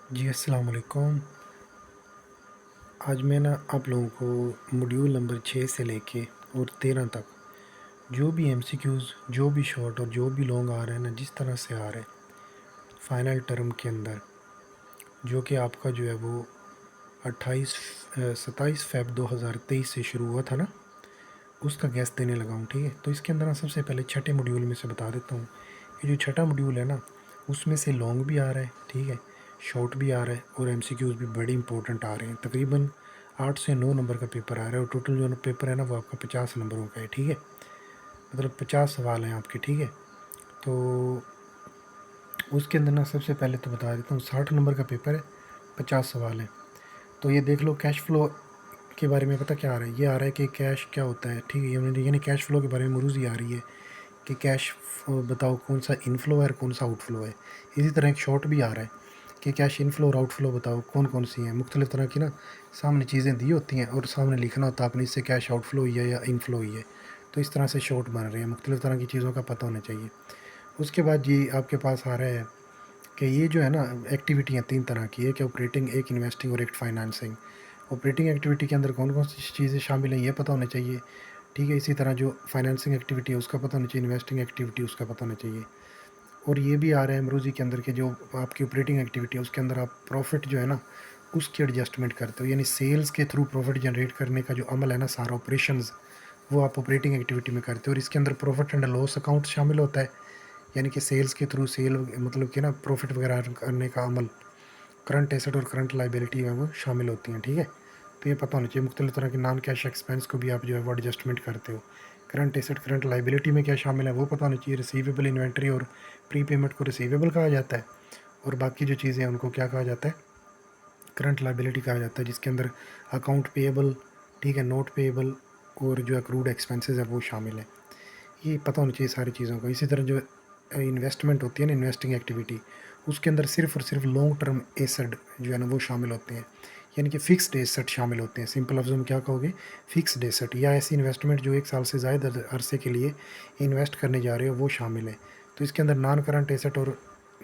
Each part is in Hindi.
जी अस्सलाम वालेकुम। आज मैं ना आप लोगों को मॉड्यूल नंबर 6 से लेके और 13 तक जो भी एमसीक्यूज़, जो भी शॉर्ट और जो भी लॉन्ग आ रहे हैं ना, जिस तरह से आ रहे हैं फाइनल टर्म के अंदर, जो कि आपका जो है वो 27 फ़ेब 2023 से शुरू हुआ था ना, उसका गैस देने लगा हूँ। ठीक है, तो इसके अंदर ना सबसे पहले छठे मॉड्यूल में से बता देता हूँ। ये जो छठा मॉड्यूल है ना, उसमें से लॉन्ग भी आ रहा है, ठीक है, शॉर्ट भी आ रहा है और एमसीक्यूज़ भी बड़े इंपॉर्टेंट आ रहे हैं। तकरीबन 8 से 9 नंबर का पेपर आ रहा है और टोटल जो पेपर है ना वो आपका 50 नंबरों का है। ठीक है, मतलब 50 सवाल हैं आपके। ठीक है, तो उसके अंदर ना सबसे पहले तो बता देता हूँ, 60 नंबर का पेपर है, 50 सवाल हैं। तो ये देख लो, कैश फ्लो के बारे में पता क्या आ रहा है? ये आ रहा है कि कैश क्या होता है। ठीक है, यानी कैश फ्लो के बारे में मुरूज़ी आ रही है कि कैश बताओ कौन सा इनफ्लो है और कौन सा आउटफ्लो है। इसी तरह एक शॉर्ट भी आ रहा है कि कैश इनफ्लो और आउटफ्लो बताओ कौन कौन सी हैं। मुख्तलिफ़ तरह की ना सामने चीज़ें दी होती हैं और सामने लिखना होता है आपने, इससे कैश आउटफ्लो हुई है या इनफ्लो हुई है। तो इस तरह से शॉर्ट बन रहे हैं, मुख्तलिफ़ तरह की चीज़ों का पता होना चाहिए। उसके बाद ये आपके पास आ रहा है कि ये जो है ना एक्टिविटियाँ 3 तरह की, एक ऑपरेटिंग, एक इन्वेस्टिंग और एक फाइनेंसिंग। ऑपरेटिंग एक्टिविटी के अंदर कौन कौन सी चीज़ें शामिल हैं ये पता होना चाहिए। ठीक है, इसी तरह जो फाइनेंसिंग एक्टिविटी है उसका पता होना चाहिए, इन्वेस्टिंग एक्टिविटी उसका पता होना चाहिए। और ये भी आ रहा है मरूज़ी के अंदर के जो आपकी ऑपरेटिंग एक्टिविटी है उसके अंदर आप प्रॉफिट जो है ना उसकी एडजस्टमेंट करते हो, यानी सेल्स के थ्रू प्रॉफिट जनरेट करने का जो अमल है ना, सारा ऑपरेशंस, वो आप ऑपरेटिंग एक्टिविटी में करते हो। और इसके अंदर प्रॉफिट एंड लॉस अकाउंट शामिल होता है, यानी कि सेल्स के थ्रू सेल मतलब कि ना प्रॉफिट वगैरह करने का अमल, करंट एसेट और करंट लाइबिलिटी में वो शामिल होती हैं। ठीक है, तो ये पता होना चाहिए। मुख्तलिफ़ तरह के नॉन कैश एक्सपेंस को भी आप जो है वो एडजस्टमेंट करते हो। करंट एसेट करंट लाइबिलिटी में क्या शामिल है वो पता होना चाहिए। रिसीवेबल इन्वेंट्री और प्री पेमेंट को रिसीवेबल कहा जाता है और बाकी जो चीज़ें हैं उनको क्या कहा जाता है, करंट लाइबिलिटी कहा जाता है, जिसके अंदर अकाउंट पेएबल, ठीक है, नोट पेएबल और जो अक्रूड एक्सपेंसेस है वो शामिल है। ये पता होनी चाहिए सारी चीज़ों को। इसी तरह जो इन्वेस्टमेंट होती है ना, इन्वेस्टिंग एक्टिविटी, उसके अंदर सिर्फ़ और सिर्फ लॉन्ग टर्म एसेट जो है ना वो शामिल होते हैं, यानी कि फ़िक्स्ड एसेट शामिल होते हैं। सिंपल लफ्ज़ों में क्या कहोगे, फ़िक्स्ड एसेट या ऐसी इन्वेस्टमेंट जो 1 साल से ज़्यादा अरसे के लिए इन्वेस्ट करने जा रहे हो वो शामिल है। तो इसके अंदर नॉन करंट एसेट और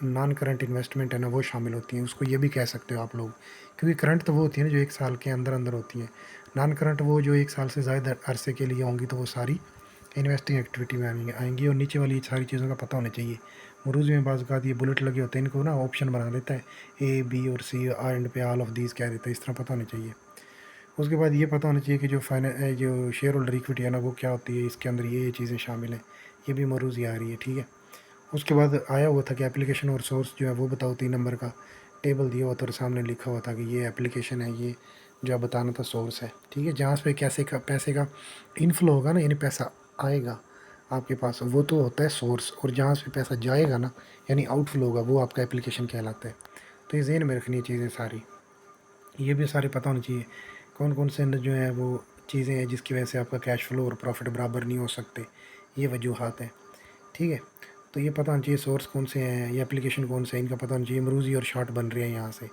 नॉन करंट इन्वेस्टमेंट है ना वो शामिल होती हैं। उसको ये भी कह सकते हो आप लोग, क्योंकि करंट तो वो होती है ना जो 1 साल के अंदर-अंदर होती हैं। नॉन करंट वो जो 1 साल से ज़्यादा अरसे के लिए होंगी, तो वो सारी इन्वेस्टिंग एक्टिविटी में आएँगी। और नीचे वाली सारी चीज़ों का पता होना चाहिए। मुरूज़ में बाज़ औक़ात ये बुलेट लगे होते हैं, इनको ना ऑप्शन बना देता है, ए, बी और सी, एंड पे ऑल ऑफ दीज़ कह देता है, इस तरह पता होना चाहिए। उसके बाद ये पता होना चाहिए कि जो शेयर होल्डर इक्विटी है ना वो क्या होती है, इसके अंदर ये चीज़ें शामिल हैं। ये भी मरूज़ आ रही है। ठीक है, उसके बाद आया हुआ था कि एप्लीकेशन और सोर्स जो है वो बताओ, 3 नंबर का टेबल दिया हुआ था और सामने लिखा हुआ था कि ये एप्लीकेशन है, ये जो आप बताना था सोर्स है। ठीक है, जहाँ पे कैसे का पैसे का इनफ्लो होगा ना, यानी पैसा आएगा आपके पास, वो तो होता है सोर्स, और जहाँ से पैसा जाएगा ना यानी आउटफ्लो होगा, वो आपका एप्लीकेशन कहलाता है। तो ये ज़हन में रखनी है चीज़ें सारी, ये भी सारे पता होनी चाहिए। कौन कौन से अंदर जो है वो चीज़ें हैं जिसकी वजह से आपका कैश फ्लो और प्रॉफिट बराबर नहीं हो सकते, ये वजूहात हैं। ठीक है, तो ये पता होना चाहिए सोर्स कौन से हैं, ये एप्लीकेशन कौन से हैं, इनका पता होना चाहिए। मरूज़ी और शॉर्ट बन रहे हैं यहाँ से,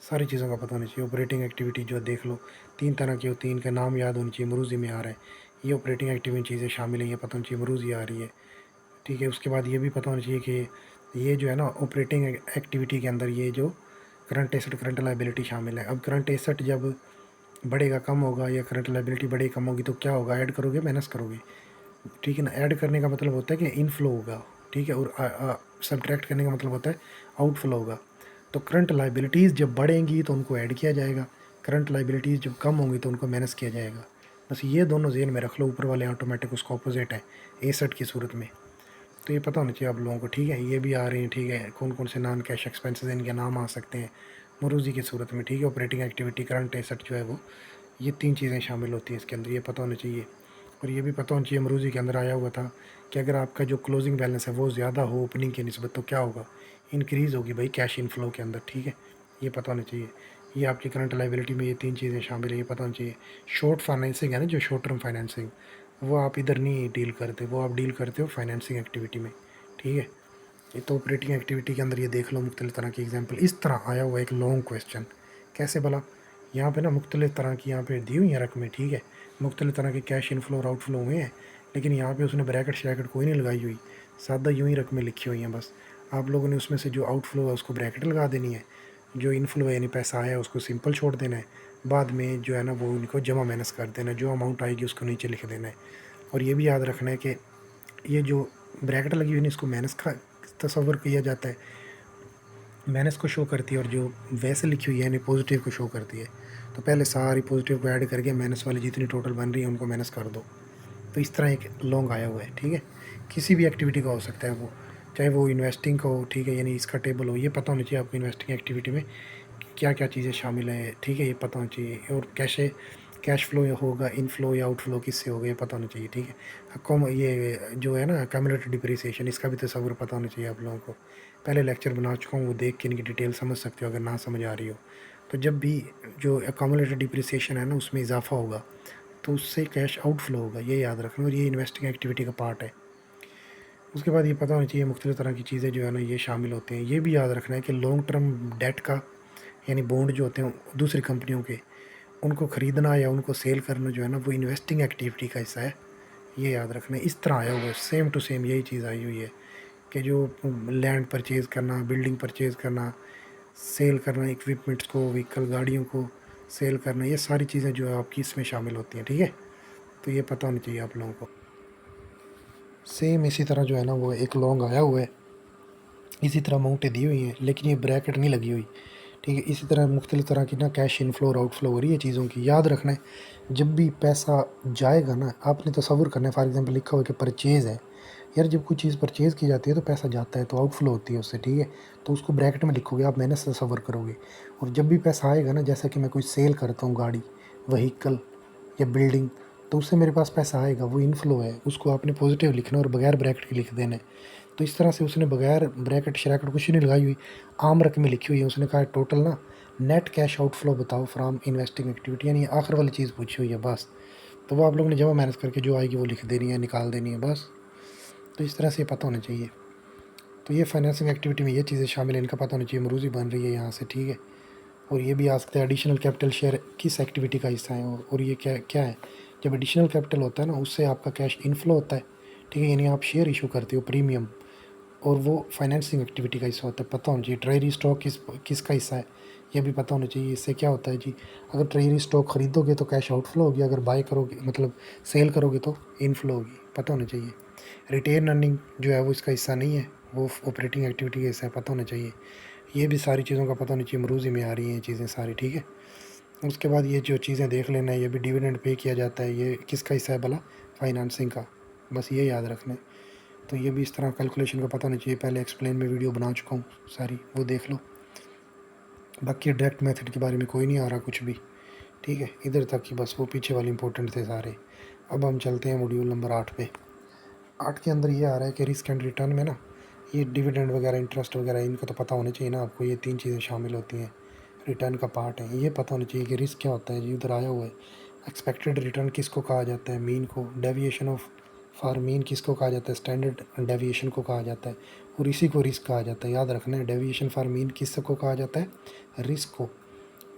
सारी चीज़ों का पता होना चाहिए। ऑपरेटिंग एक्टिविटी जो देख लो 3 तरह की होती है, इनका नाम याद होनी चाहिए। मरूज़ी में आ रहा है, ये ऑपरेटिंग एक्टिविटी चीज़ें शामिल हैं, ये पता होना चाहिए। मरूज़ी आ रही है। ठीक है, उसके बाद ये भी पता होना चाहिए कि ये जो है ना ऑपरेटिंग एक्टिविटी के अंदर ये जो करंट एसेट करंट लाइबिलिटी शामिल है। अब करंट एसेट जब बढ़ेगा कम होगा या करंट लाइबिलिटी बढ़ेगी कम होगी तो क्या होगा, ऐड करोगे माइनस करोगे। ठीक है ना, ऐड करने का मतलब होता है कि इनफ्लो होगा। ठीक है, और सब्ट्रैक्ट करने का मतलब होता है आउटफ्लो होगा। तो करंट लाइबिलिटीज़ जब बढ़ेंगी तो उनको ऐड किया जाएगा, करंट लाइबिलिटीज़ जब कम होंगी तो उनको माइनस किया जाएगा। बस ये दोनों ज़हन में रख लो, ऊपर वाले ऑटोमेटिक उसका अपोजिट है एसेट की सूरत में। तो ये पता होना चाहिए आप लोगों को। ठीक है, ये भी आ रहे हैं। ठीक है, कौन कौन से नॉन कैश एक्सपेंसेस इनके नाम आ सकते हैं मरूज़ी की सूरत में। ठीक है, ऑपरेटिंग एक्टिविटी करंट एसेट जो है वो, ये 3 चीज़ें शामिल होती हैं इसके अंदर, ये पता होना चाहिए। और ये भी पता होना चाहिए, मरूज़ी के अंदर आया हुआ था कि अगर आपका जो क्लोजिंग बैलेंस है वो ज़्यादा हो ओपनिंग की निस्बत तो क्या होगा, इंक्रीज़ होगी भाई कैश इनफ्लो के अंदर। ठीक है, ये पता होना चाहिए। ये आपकी करंट लाइबिलिटी में ये 3 चीज़ें शामिल हैं, ये पता होना चाहिए। शॉर्ट फाइनेंसिंग है ना, जो शॉर्ट टर्म फाइनेंसिंग, वो आप इधर नहीं डील करते, वो आप डील करते हो फाइनेंसिंग एक्टिविटी में। ठीक है, ये तो ऑपरेटिंग एक्टिविटी के अंदर ये देख लो मुख्तलिफ़ तरह के एग्जाम्पल। इस तरह आया हुआ एक लॉन्ग क्वेश्चन, कैसे भला, यहाँ पे ना मुख्तलिफ़ तरह की यहाँ पे दी हुई हैं रकमें। ठीक है, मुख्तलिफ़ तरह के कैश इनफ्लो और आउटफ्लो हुए हैं, लेकिन यहाँ पे उसने ब्रैकेट श्रैकेट कोई नहीं लगाई हुई, सादा यूँ ही रकमें लिखी हुई हैं बस। आप लोगों ने उसमें से जो आउटफ्लो है उसको ब्रैकेट लगा देनी है, जो इनफ्लो है यानी पैसा आया उसको सिंपल छोड़ देना है, बाद में जो है ना वो उनको जमा माइनस कर देना है, जो अमाउंट आएगी उसको नीचे लिख देना है। और ये भी याद रखना है कि ये जो ब्रैकेट लगी हुई है इसको माइनस का तस्वर किया जाता है, माइनस को शो करती है, और जो वैसे लिखी हुई है यानी पॉजिटिव को शो करती है। तो पहले सारी पॉजिटिव को ऐड करके माइनस वाली जितनी टोटल बन रही है उनको माइनस कर दो। तो इस तरह एक लॉन्ग आया हुआ है, ठीक है। किसी भी एक्टिविटी का हो सकता है वो, चाहे वो इन्वेस्टिंग का हो, ठीक है, यानी इसका टेबल हो, ये पता होना चाहिए आपको इन्वेस्टिंग एक्टिविटी में क्या क्या चीज़ें शामिल हैं, ठीक है, ये पता होना चाहिए। और कैश फ्लो होगा, इनफ्लो या आउटफ्लो किससे होगा ये पता होना चाहिए, ठीक है। कम ये जो है ना कम्युलेटिव डिप्रिसिएशन, इसका भी तस्वर पता होना चाहिए आप लोगों को। पहले लेक्चर बना चुका हूँ, वो देख के इनकी डिटेल समझ सकते हो अगर ना समझ आ रही हो। तो जब भी जो कम्युलेटिव डिप्रिसिएशन है ना उसमें इजाफा होगा तो उससे कैश आउटफ्लो होगा, ये याद रखना, और ये इन्वेस्टिंग एक्टिविटी का पार्ट है। उसके बाद ये पता होना चाहिए मुख्तलिफ तरह की चीज़ें जो है ना ये शामिल होते हैं। ये भी याद रखना है कि लॉन्ग टर्म डेट का यानी बॉन्ड जो होते हैं दूसरी कंपनियों के, उनको ख़रीदना या उनको सेल करना जो है ना वो इन्वेस्टिंग एक्टिविटी का हिस्सा है, ये याद रखना है। इस तरह आया हुआ है, सेम टू सेम यही चीज़ आई हुई है कि जो लैंड परचेज़ करना, बिल्डिंग परचेज़ करना, सेल करना, इक्विपमेंट्स को, व्हीकल गाड़ियों को सेल करना, ये सारी चीज़ें जो है आपकी इसमें शामिल होती हैं, ठीक है। तो ये पता होना चाहिए आप लोगों को। सेम इसी तरह जो है ना वो एक लॉन्ग आया हुआ है, इसी तरह अमाउंटें दी हुई हैं लेकिन ये ब्रैकेट नहीं लगी हुई, ठीक है। इसी तरह मुख्तलिफ तरह की ना कैश इनफ्लो और आउटफ्लो हो रही है चीज़ों की, याद रखना है। जब भी पैसा जाएगा ना आपने तसव्वुर करना है, फॉर एग्जांपल लिखा हुआ है कि परचेज़ है, यार जब कोई चीज़ परचेज़ की जाती है तो पैसा जाता है तो आउटफ्लो होती है उससे, ठीक है। तो उसको ब्रैकेट में लिखोगे आप, मैंने तसव्वुर करोगे। और जब भी पैसा आएगा ना, जैसा कि मैं कोई सेल करता हूँ गाड़ी, व्हीकल या बिल्डिंग, तो उससे मेरे पास पैसा आएगा, वो इनफ्लो है, उसको आपने पॉजिटिव लिखना और बगैर ब्रैकेट के लिख देना है। तो इस तरह से उसने बगैर ब्रैकेट श्रैकेट कुछ नहीं लगाई हुई, आम रकमें लिखी हुई है। उसने कहा टोटल ना नेट कैश आउटफ्लो बताओ फ्रॉम इन्वेस्टिंग एक्टिविटी, यानी आखिर वाली चीज़ पूछी हुई है बस। तो वो आप लोगों ने जमा मैनेज करके जो आएगी वो लिख देनी है, निकाल देनी है बस। तो इस तरह से पता होना चाहिए। तो ये फाइनेंसिंग एक्टिविटी में ये चीज़ें शामिल हैं, इनका पता होना चाहिए। मरूज़ी बन रही है यहाँ से, ठीक है। और ये भी आ सकता है एडिशनल कैपिटल शेयर किस एक्टिविटी का हिस्सा है, और ये क्या क्या है। जब एडिशनल कैपिटल होता है ना उससे आपका कैश इनफ्लो होता है, ठीक है, यानी आप शेयर इशू करते हो प्रीमियम, और वो फाइनेंसिंग एक्टिविटी का हिस्सा होता है, पता होना चाहिए। ट्रेजरी स्टॉक किसका हिस्सा है ये भी पता होना चाहिए। इससे क्या होता है जी, अगर ट्रेजरी स्टॉक खरीदोगे तो कैश आउटफ्लो होगी, अगर बाय करोगे मतलब सेल करोगे तो इनफ्लो होगी, पता होना चाहिए। रिटेन अर्निंग जो है वो इसका हिस्सा नहीं है, वो ऑपरेटिंग एक्टिविटी का हिस्सा है, पता होना चाहिए। ये भी सारी चीज़ों का पता होना चाहिए, मरूज़ी में आ रही हैं ये चीज़ें सारी, ठीक है। उसके बाद ये जो चीज़ें देख लेना है, ये भी डिविडेंड पे किया जाता है, ये किसका हिस्सा है भला, फाइनेंसिंग का, बस ये याद रखना है। तो ये भी इस तरह कैलकुलेशन का पता होना चाहिए, पहले एक्सप्लेन में वीडियो बना चुका हूँ सारी, वो देख लो। बाकी डायरेक्ट मेथड के बारे में कोई नहीं आ रहा कुछ भी, ठीक है, इधर तक ही बस, वो पीछे वाले इंपॉर्टेंट थे सारे। अब हम चलते हैं मॉड्यूल नंबर 8 पे। 8 के अंदर ये आ रहा है कि रिस्क एंड रिटर्न में ना ये डिविडेंड वगैरह इंटरेस्ट वगैरह इनका तो पता होना चाहिए ना आपको, ये 3 चीज़ें शामिल होती हैं, रिटर्न का पार्ट है। ये पता होना चाहिए कि रिस्क क्या होता है जी, उधर आया हुआ है। एक्सपेक्टेड रिटर्न किसको कहा जाता है, मीन को। डेविएशन ऑफ फॉर मीन किसको कहा जाता है, स्टैंडर्ड डेविएशन को कहा जाता है। और इसी को रिस्क कहा जाता है, याद रखना है। डेविएशन फॉर मीन किसको कहा जाता है, रिस्क को,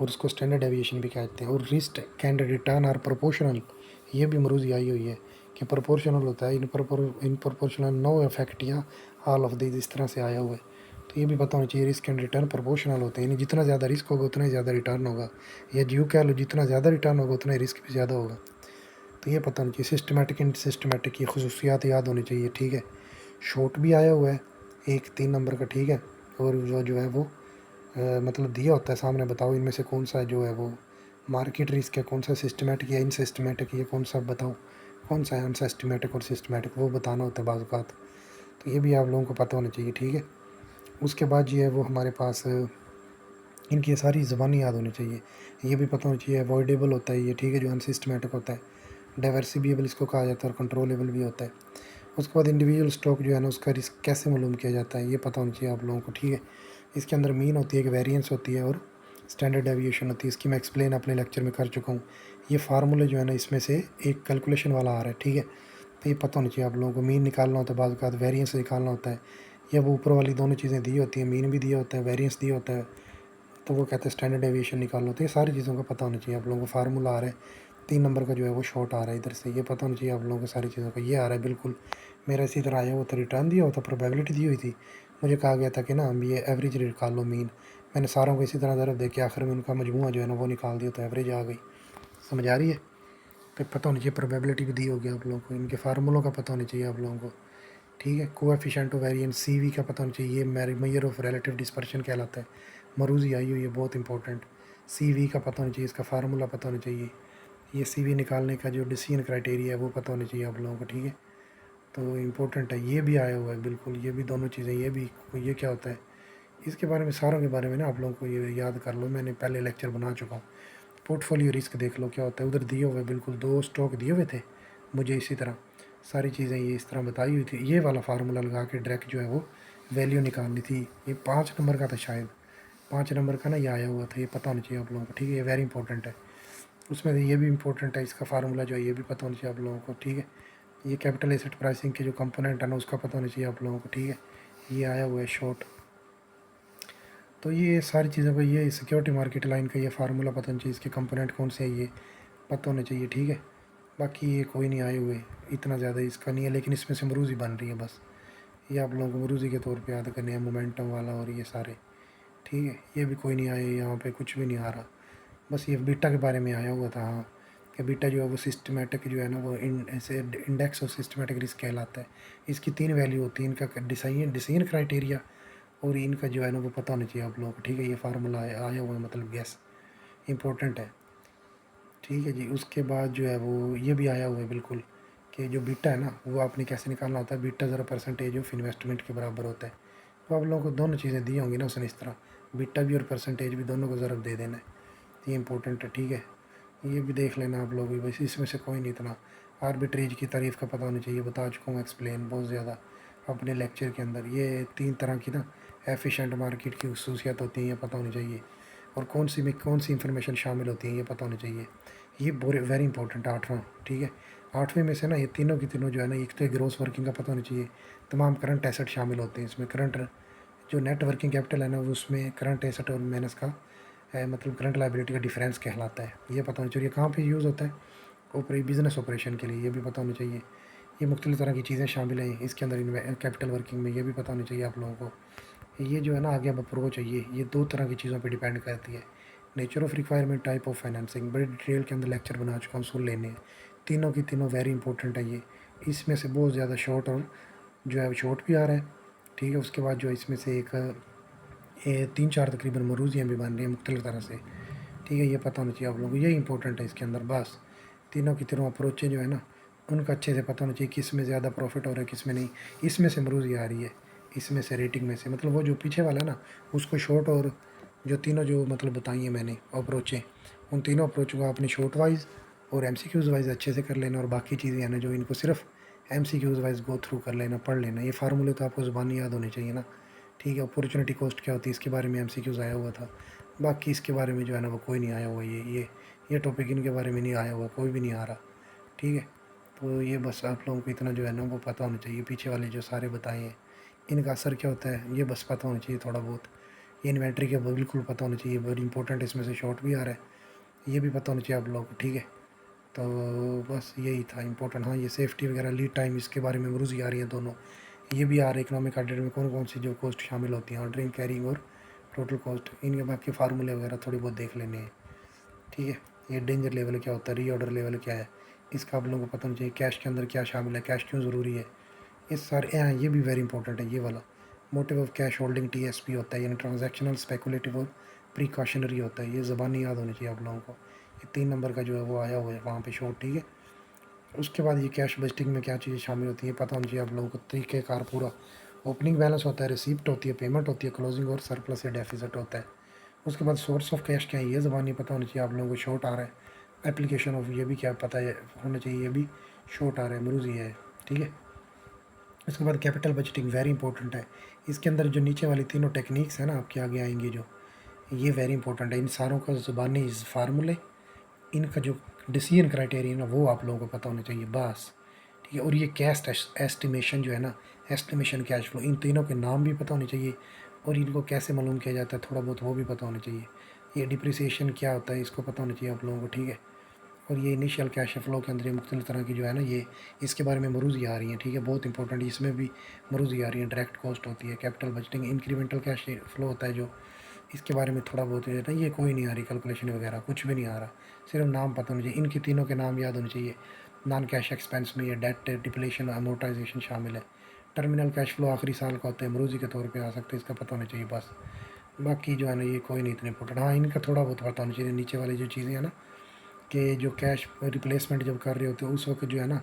और उसको स्टैंडर्ड डेविएशन भी कहते हैं। और risk and return are proportional, ये भी मरूज़ी आई हुई है कि प्रोपोर्शनल होता है, इन प्रोपोर्शनल नो इफेक्ट या ऑल ऑफ दिस, इस तरह से आया हुआ है। तो ये भी पता होना चाहिए, रिस्क एंड रिटर्न प्रोपोर्शनल होते हैं, यानी जितना ज़्यादा रिस्क होगा उतना ही ज़्यादा रिटर्न होगा, या यूँ कह लो जितना ज़्यादा रिटर्न होगा उतना ही रिस्क भी ज़्यादा होगा। तो ये पता होना चाहिए। सिस्टमेटिक इन सिस्टमेटिक, ये खसूसियात याद होनी चाहिए, ठीक है। शॉर्ट भी आया हुआ है एक 3 नंबर का, ठीक है। और जो है वो मतलब दिया होता है सामने, बताओ इनमें से कौन सा जो है वो मार्केट रिस्क है, कौन सा सिस्टमेटिक या इनसिस्टमेटिक, ये कौन सा बताओ, कौन सा है अनसिस्टमेटिक और सिस्टमेटिक, वो बताना होता है बाज़ औक़ात। तो ये भी आप लोगों को पता होना चाहिए, ठीक है। उसके बाद जो है वो हमारे पास इनकी सारी ज़बानी याद होनी चाहिए, ये भी पता होना चाहिए। अवॉइडेबल होता है ये, ठीक है, जो अनसिस्टमेटिक होता है। डाइवर्सिबल इसको कहा जाता है, और कंट्रोलेबल भी होता है। उसके बाद इंडिविजुअल स्टॉक जो है ना उसका रिस्क कैसे मालूम किया जाता है, ये पता होना चाहिए आप लोगों को, ठीक है। इसके अंदर मीन होती है, कि वेरिएंस होती है, और स्टैंडर्ड डेविएशन होती है। इसकी मैं एक्सप्लेन अपने लेक्चर में कर चुका हूँ। ये फार्मूले जो है ना इसमें से एक कैलकुलेशन वाला आ रहा है, ठीक है। तो ये पता होना चाहिए आप लोगों को। मीन निकालना होता है, बाद का वेरिएंस निकालना होता है, या वो ऊपर वाली दोनों चीज़ें दी होती हैं, मीन भी दिया होता है, वेरिएंस दिया होता है, तो वो कहते हैं स्टैंडर्ड डेविएशन निकालना होता है। ये सारी चीज़ों का पता होना चाहिए आप लोगों को। फार्मूला आ रहा है 3 नंबर का जो है वो शॉर्ट आ रहा है इधर से, ये पता होना चाहिए आप लोगों को सारी चीज़ों का। ये आ रहा है बिल्कुल मेरा इसी तरह आया हुआ था, रिटर्न दिया हुआ था, प्रोबेबिलिटी दी हुई थी, मुझे कहा गया था कि ना हम ये एवरेज निकाल लो मीन, मैंने सारों को इसी तरह ज़रूर दे के आखिर में उनका मजमूआ जो है ना वो निकाल दिया, तो एवरेज आ गई। समझ आ रही है? तो पता होनी चाहिए, प्रोबेबिलिटी भी दी होगी आप लोगों को, इनके फार्मूलों का पता होना चाहिए आप लोगों को, ठीक है। कोएफिशिएंट ऑफ वेरिएंस CV का पता होना चाहिए, ये मेजर ऑफ रिलेटिव डिस्पर्शन कहलाता है, मरूजी आई हुई है बहुत इंपॉर्टेंट। CV का पता होना चाहिए, इसका फार्मूला पता होना चाहिए, ये CV निकालने का जो डिसीजन क्राइटेरिया है वो पता होना चाहिए आप लोगों को, ठीक है। तो इम्पोर्टेंट है, ये भी आया हुआ है बिल्कुल, ये भी दोनों चीज़ें, ये भी, ये क्या होता है इसके बारे में, सारों के बारे में ना आप लोगों को ये याद कर लो, मैंने पहले लेक्चर बना चुका हूँ। पोर्टफोलियो रिस्क देख लो क्या होता है, उधर दिए हुए बिल्कुल 2 स्टॉक दिए हुए थे मुझे, इसी तरह सारी चीज़ें ये इस तरह बताई हुई थी, ये वाला फार्मूला लगा के डायरेक्ट जो है वो वैल्यू निकालनी थी। ये 5 नंबर का था शायद, 5 नंबर का ना ये आया हुआ था, ये पता होना चाहिए आप लोगों को, ठीक है। ये वेरी इंपॉर्टेंट है, उसमें ये भी इंपॉर्टेंट है, इसका फार्मूला जो है ये भी पता होना चाहिए आप लोगों को, ठीक है। ये कैपिटल एसेट प्राइसिंग के जो कंपोनेंट है ना उसका पता होना चाहिए आप लोगों को, ठीक है। ये आया हुआ है शॉर्ट, तो ये सारी चीज़ों का, ये सिक्योरिटी मार्केट लाइन का ये फार्मूला पता होना चाहिए, इसके कंपोनेंट कौन से है ये पता होना चाहिए, ठीक है। बाकी ये कोई नहीं आए हुए, इतना ज़्यादा इसका नहीं है, लेकिन इसमें से मरूज़ी बन रही है बस, ये आप लोगों को मरूज़ी के तौर पे याद करने हैं, मोमेंटम वाला और ये सारे, ठीक है। ये भी कोई नहीं आए, यहाँ पे कुछ भी नहीं आ रहा, बस ये बीटा के बारे में आया हुआ था, हाँ, कि बीटा जो है वो सिस्टमेटिक जो है ना वो ऐसे इंडेक्स ऑफ सिस्टमेटिक रिस्क कहलाता है। इसकी 3 वैल्यू होती है, इनका डिसीजन क्राइटेरिया और इनका जो है ना वो पता होना चाहिए आप लोगों को, ठीक है। ये फार्मूला आया हुआ है, मतलब गैस इंपॉर्टेंट है, ठीक है जी। उसके बाद जो है वो ये भी आया हुआ है बिल्कुल, कि जो बीटा है ना वो आपने कैसे निकालना होता है, बीटा ज़रा परसेंटेज ऑफ इन्वेस्टमेंट के बराबर होता है। तो आप लोगों को दोनों चीज़ें दी होंगी ना उसने, इस तरह बीटा भी और परसेंटेज भी दोनों को ज़रूर दे देना है, ये इंपॉर्टेंट है, ठीक है। ये भी देख लेना आप लोग भी, बस इसमें से कोई नहीं इतना। आर्बिट्रेज की तारीफ़ का पता होना चाहिए, बता चुका हूँ एक्सप्लेन बहुत ज़्यादा अपने लेक्चर के अंदर। ये 3 तरह की ना एफिशिएंट मार्केट की खसूसियात होती हैं, ये पता होनी चाहिए, और कौन सी में कौन सी इन्फॉर्मेशन शामिल होती है ये पता होना चाहिए, ये वेरी इंपॉर्टेंट है 8वां, ठीक है। 8वें में से ना ये तीनों की तीनों जो है ना, एक तो ग्रोस वर्किंग का पता होना चाहिए, तमाम करंट एसेट शामिल होते हैं इसमें, करंट जो नेट वर्किंग कैपिटल है ना वो उसमें करंट एसेट और माइनस का मतलब करंट लाइबिलिटी का डिफरेंस कहलाता है, ये पता होना चाहिए। कहाँ पे यूज़ होता है, बिज़नेस ऑपरेशन के लिए, ये भी पता होना चाहिए। ये मुख्तलिफ तरह की चीज़ें शामिल हैं इसके अंदर कैपिटल वर्किंग में, ये भी पता होना चाहिए आप लोगों को। ये जो है ना आगे अब अप्रोच है, ये 2 तरह की चीज़ों पे डिपेंड करती है, nature of requirement, type of financing, बड़े डिटेल के अंदर लेक्चर बना चुका हूँ, सुन लेने हैं। तीनों की तीनों वेरी इंपॉर्टेंट है ये, इसमें से बहुत ज़्यादा शॉर्ट और जो है शॉर्ट भी आ रहा है, ठीक है। उसके बाद जो इसमें से एक ये 3-4 तकरीबन मरूजियाँ भी बन रही हैं मुख्तलिफ तरह से, ठीक है। ये पता होना चाहिए आप लोगों को, ये इंपॉर्टेंट है इसके अंदर, बस तीनों की तीनों अप्रोचें जो है ना उनका अच्छे से पता होना चाहिए, किस में ज़्यादा प्रॉफिट हो रहा है किस में नहीं। इसमें से मरूजी आ रही है, इसमें से रेटिंग में से, मतलब वो जो पीछे वाला है ना उसको शॉर्ट, और जो तीनों जो मतलब बताई हैं मैंने अप्रोचें, उन तीनों अप्रोच को आपने शॉर्ट वाइज और MCQs वाइज अच्छे से कर लेना, और बाकी चीज़ें हैं ना जो इनको सिर्फ MCQs वाइज गो थ्रू कर लेना, पढ़ लेना। ये फार्मूले तो आपको ज़ुबानी याद होने चाहिए ना, ठीक है। अपॉर्चुनिटी कॉस्ट क्या होती है इसके बारे में MCQs आया हुआ था, बाकी इसके बारे में जो है ना वो कोई नहीं आया हुआ, ये टॉपिक इनके बारे में नहीं आया हुआ, कोई भी नहीं आ रहा, ठीक है। तो ये बस आप लोगों को इतना जो है ना वो पता होना चाहिए, पीछे वाले जो सारे बताए हैं इनका असर क्या होता है ये बस पता होना चाहिए थोड़ा बहुत। ये इन्वेंट्री के बिल्कुल पता होना चाहिए, वेरी इंपॉर्टेंट, इसमें से शॉर्ट भी आ रहा है, ये भी पता होना चाहिए आप लोगों को, ठीक है। तो बस यही था इंपॉर्टेंट। हाँ, ये सेफ्टी वगैरह, लीड टाइम, इसके बारे में मरूजी आ रही है दोनों, ये भी आ रहा है इकोनॉमिक ऑडिट में कौन कौन सी जो कॉस्ट शामिल होती हैं, ऑर्डरिंग, कैरिंग और टोटल कॉस्ट, इनके बाकी फार्मूले वगैरह थोड़ी बहुत देख लेने हैं, ठीक है। ये डेंजर लेवल क्या होता है, री ऑर्डर लेवल क्या है, इसका आप लोगों को पता होना चाहिए। कैश के अंदर क्या शामिल है, कैश क्यों ज़रूरी है, ये सारे, हाँ ये भी वेरी इंपॉर्टेंट है ये वाला। Motive of cash holding TSP होता है, यानी ट्रांजैक्शनल, स्पेकुलेटिव और प्रिकॉशनरी होता है, ये ज़बानी याद होनी चाहिए आप लोगों को। ये 3 नंबर का जो है वो आया हुआ है वहाँ पे शॉर्ट, ठीक है। उसके बाद ये कैश बजटिंग में क्या चीज़ें शामिल होती हैं पता होना चाहिए आप लोगों को, तरीक़ेकार पूरा। ओपनिंग बैलेंस होता है, रिसीप्ट होती है, पेमेंट होती है, क्लोजिंग और सरप्लस या डेफिसिट होता है। उसके बाद सोर्स ऑफ कैश क्या है ये ज़बानी पता होनी चाहिए आप लोगों को, शॉर्ट आ रहा है। एप्लीकेशन ऑफ ये भी क्या पता है होना चाहिए, ये भी शॉर्ट आ रहा है, मरूजी है, ठीक है। उसके बाद कैपिटल बजटिंग वेरी इंपॉर्टेंट है, इसके अंदर जो नीचे वाली तीनों टेक्निक्स हैं ना आपके आगे आएंगी जो, ये वेरी इंपॉर्टेंट है। इन सारों का ज़ुबानी फार्मूले, इनका जो डिसीजन क्राइटेरिया ना वो आप लोगों को पता होना चाहिए बस, ठीक है। और ये कैश एस्टिमेशन जो है ना, एस्टिमेशन कैश फ्लो, इन तीनों के नाम भी पता होने चाहिए, और इनको कैसे मालूम किया जाता है थोड़ा बहुत वो भी पता होना चाहिए। ये डिप्रिसिएशन क्या होता है इसको पता होना चाहिए आप लोगों को, ठीक है। और ये इनिशियल कैश फ्लो के अंदर ये मुख्तलिफ तरह की जो है ना, ये इसके बारे में मरूज़ी आ रही हैं, ठीक है, बहुत इंपॉर्टेंट, इसमें भी मरूज़ी आ रही है। डायरेक्ट कॉस्ट होती है, capital budgeting, incremental cash flow होता है जो, इसके बारे में थोड़ा बहुत है ना, ये कोई नहीं आ रही कैलकुलेशन वगैरह, कुछ भी नहीं आ रहा, सिर्फ नाम पता होना चाहिए, इनके तीनों के नाम याद होने चाहिए। नॉन कैश एक्सपेंस में ये डेट, डिप्लेशन, अमोर्टाइजेशन शामिल है। टर्मिनल कैश फ्लो आखिरी साल का होता है, मरूज़ी के तौर पे आ सकते हैं, इसका पता होना चाहिए बस। बाकी जो है ना ये कोई नहीं इतने इंपॉर्टेंट। हाँ, इनका थोड़ा बहुत पता होना चाहिए, नीचे वाली जो चीज़ें हैं ना, कि जो कैश रिप्लेसमेंट जब कर रहे होते हो उस वक्त जो है ना,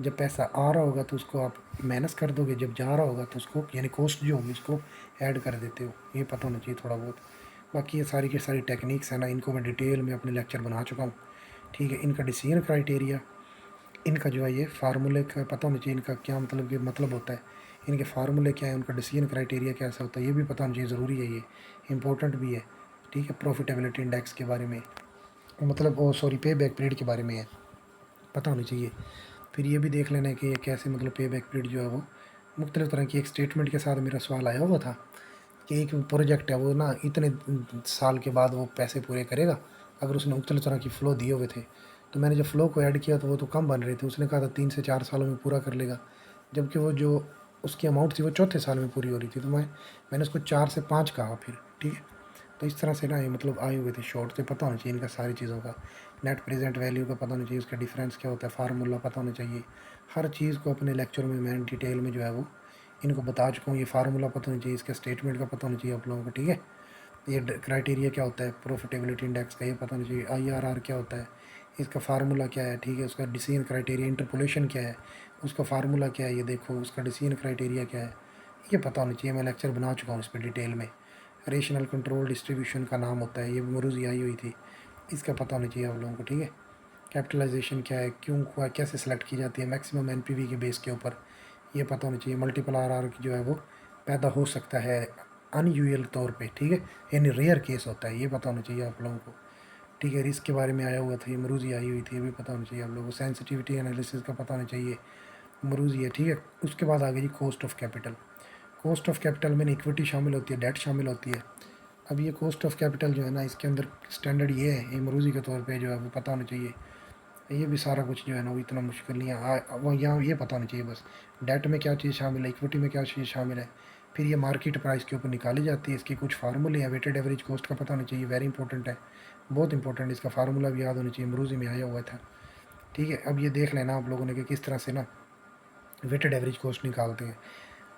जब पैसा आ रहा होगा तो उसको आप माइनस कर दोगे, जब जा रहा होगा तो उसको यानी कॉस्ट जो होगी उसको ऐड कर देते हो, ये पता होना चाहिए थोड़ा बहुत। बाकी ये सारी की सारी टेक्निक्स है ना, इनको मैं डिटेल में अपने लेक्चर बना चुका हूँ, ठीक है। इनका डिसीजन क्राइटेरिया, इनका जो है ये फार्मूले का पता होना चाहिए, इनका क्या मतलब, ये मतलब होता है, इनके फार्मूले क्या है, उनका डिसीजन क्राइटेरिया कैसा होता है, ये भी पता होना चाहिए, ज़रूरी है, ये इंपॉर्टेंट भी है, ठीक है। प्रॉफिटेबिलिटी इंडेक्स के बारे में, मतलब वो सॉरी पे बैक पीरियड के बारे में है, पता होनी चाहिए। फिर ये भी देख लेना है कि ये कैसे, मतलब पे बैक पीरियड जो है वो मुख्तलिफ तरह की, एक स्टेटमेंट के साथ मेरा सवाल आया हुआ था कि एक प्रोजेक्ट है वो ना इतने साल के बाद वो पैसे पूरे करेगा, अगर उसने मुख्तलिफ तरह की फ़्लो दिए हुए थे, तो मैंने जब फ़्लो को ऐड किया तो वो तो कम बन रहे थे, उसने कहा था 3 से 4 सालों में पूरा कर लेगा, जबकि वो जो उसकी अमाउंट थी वो चौथे साल में पूरी हो रही थी, तो मैंने उसको 4 से 5 कहा फिर, ठीक है। तो इस तरह से ना ये मतलब आए हुए थे शॉर्ट, से पता होना चाहिए इनका सारी चीज़ों का, नेट प्रेजेंट वैल्यू का पता होना चाहिए, उसका डिफरेंस क्या होता है, फार्मूला पता होना चाहिए, हर चीज़ को अपने लेक्चर में मैं डिटेल में जो है वो इनको बता चुका हूँ। ये फार्मूला पता होना चाहिए, इसका स्टेटमेंट का पता होना चाहिए आप लोगों को, ठीक है। ये क्राइटेरिया क्या होता है प्रॉफिटेबिलिटी इंडेक्स का, ये पता होना चाहिए। IRR क्या होता है, इसका फार्मूला क्या है, ठीक है। उसका डिसीजन क्राइटेरिया, इंटरपोलेशन क्या है, उसका फार्मूला क्या है, ये देखो उसका डिसीजन क्राइटेरिया क्या है, ये पता होना चाहिए। मैं लेक्चर बना चुका हूँ इस पर डिटेल में। रेशनल कंट्रोल डिस्ट्रीब्यूशन का नाम होता है, ये मरूज़ी आई हुई थी, इसका पता होना चाहिए आप लोगों को, ठीक है। कैपिटलाइजेशन क्या है, क्यों हुआ, कैसे सेलेक्ट की जाती है, मैक्सिमम एनपीवी के बेस के ऊपर, ये पता होना चाहिए। मल्टीपल आरआर की जो है वो पैदा हो सकता है अनयूजुअल तौर पे, ठीक है, यानी रेयर केस होता है, ये पता होना चाहिए आप लोगों को, ठीक है। रिस्क के बारे में आया हुआ था, ये मरूज़ी आई हुई थी, ये भी पता होना चाहिए आप लोगों को। सेंसिटिविटी एनालिसिस का पता होना चाहिए, मरूज़ी है, ठीक है। उसके बाद आ गई जी cost of capital. Cost of capital में इक्विटी शामिल होती है, डेट शामिल होती है। अब ये कॉस्ट ऑफ कैपिटल जो है ना, इसके अंदर स्टैंडर्ड ये है, ये मरूज़ी के तौर पे जो है वो पता होना चाहिए। ये भी सारा कुछ जो है ना वो इतना मुश्किल नहीं है, वो यहाँ ये पता होना चाहिए बस, डेट में क्या चीज़ शामिल है, इक्विटी में क्या चीज़ शामिल है। फिर ये मार्केट प्राइस के ऊपर निकाली जाती है, इसके कुछ फार्मूले हैं, वेटेड एवरेज कॉस्ट का पता होना चाहिए, वेरी इंपॉर्टेंट है, बहुत इंपॉर्टेंट, इसका फार्मूला भी याद होना चाहिए, मरूज़ी में आया हुआ था, ठीक है। अब ये देख लेना आप लोगों ने कि किस तरह से ना वेटेड एवरेज कॉस्ट निकालते हैं,